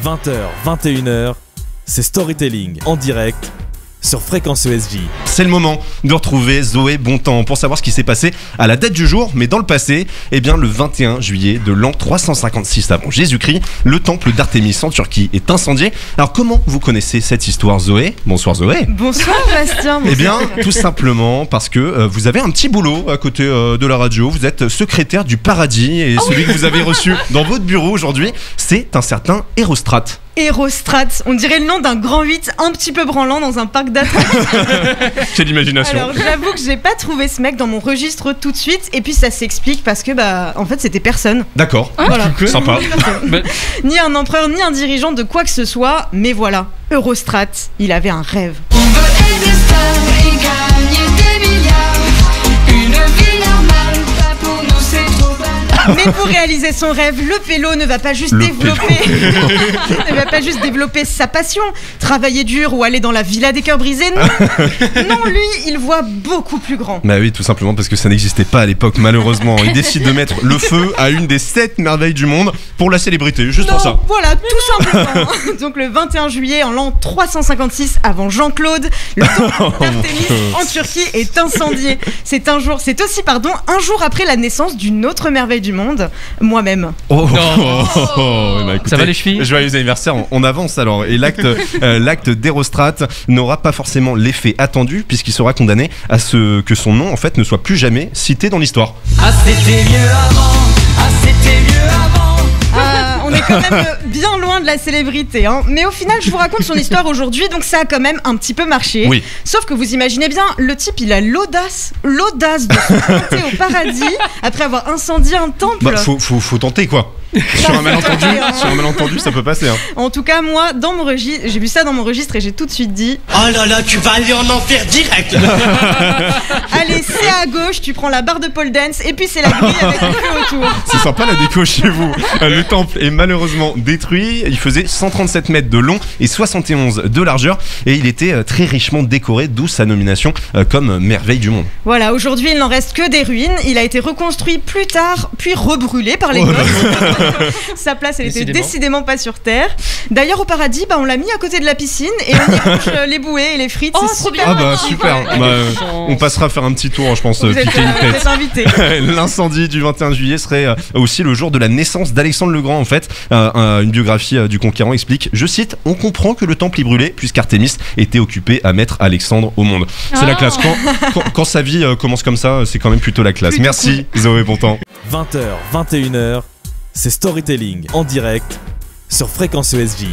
20h, 21h, c'est Storytelling en direct sur Fréquence ESJ. C'est le moment de retrouver Zoé Bontemps pour savoir ce qui s'est passé à la date du jour, mais dans le passé, eh bien le 21 juillet de l'an 356 avant Jésus-Christ, le temple d'Artémis en Turquie est incendié. Alors comment vous connaissez cette histoire, Zoé ? Bonsoir Zoé. Bonsoir Bastien. Eh bien tout simplement parce que vous avez un petit boulot à côté de la radio, vous êtes secrétaire du paradis et celui que vous avez reçu dans votre bureau aujourd'hui, c'est un certain Érostrate. Érostrate, on dirait le nom d'un grand 8 un petit peu branlant dans un parc d'attractions. Quelle imagination. Alors j'avoue que j'ai pas trouvé ce mec dans mon registre tout de suite, et puis ça s'explique parce que en fait c'était personne. D'accord, Voilà. sympa. Ni un empereur ni un dirigeant de quoi que ce soit, mais voilà, Érostrate, il avait un rêve. On veut être des stars et gagner des milliards. Une vie normale, pas pour nous c'est trop banal. Mais pour réaliser son rêve, le pélo ne va pas juste développer sa passion, travailler dur ou aller dans la villa des cœurs brisés. Non, lui, il voit beaucoup plus grand. Bah oui, tout simplement parce que ça n'existait pas à l'époque, malheureusement. Il décide de mettre le feu à une des 7 merveilles du monde pour la célébrité, juste pour ça. Voilà, tout simplement. Donc le 21 juillet en l'an 356 avant Jean-Claude, le temple d'Artémis en Turquie est incendié. C'est aussi un jour après la naissance d'une autre merveille du monde, moi-même. Écoutez, ça va les chevilles ? Joyeux anniversaire, on avance alors. Et l'acte d'Érostrate n'aura pas forcément l'effet attendu puisqu'il sera condamné à ce que son nom en fait ne soit plus jamais cité dans l'histoire. Ah c'était mieux avant, ah c'était mieux avant. On est quand même bien loin de la célébrité, hein. Mais au final, je vous raconte son histoire aujourd'hui, donc ça a quand même un petit peu marché. Oui. Sauf que vous imaginez bien, le type, il a l'audace de se présenter au paradis après avoir incendié un temple. Bah faut tenter quoi. Sur un malentendu, ça peut passer. Hein. En tout cas, moi, dans mon registre, j'ai vu ça dans mon registre et j'ai tout de suite dit oh là là, tu vas aller en enfer direct. allez, c'est à gauche, tu prends la barre de pole dance et puis c'est la grille avec le feu autour. C'est sympa la déco chez vous. Le temple est malheureusement détruit. Il faisait 137 mètres de long et 71 de largeur et il était très richement décoré, d'où sa nomination comme merveille du monde. Voilà, aujourd'hui il n'en reste que des ruines. Il a été reconstruit plus tard, puis rebrûlé par les gosses. Sa place, elle était décidément pas sur terre. D'ailleurs, au paradis, on l'a mis à côté de la piscine et on y mange les bouées et les frites. Oh, c'est trop super. bien. Ah bah super. On passera faire un petit tour, je pense, Vous piquer une êtes tête. invités. L'incendie du 21 juillet serait aussi le jour de la naissance d'Alexandre le Grand en fait. Une biographie du conquérant explique, je cite, on comprend que le temple y brûlait puisqu'Artémis était occupé à mettre Alexandre au monde. C'est la classe. Quand sa vie commence comme ça, c'est quand même plutôt la classe. Merci Zoé Bontemps. 20h, 21h, c'est Storytelling en direct sur Fréquence ESJ.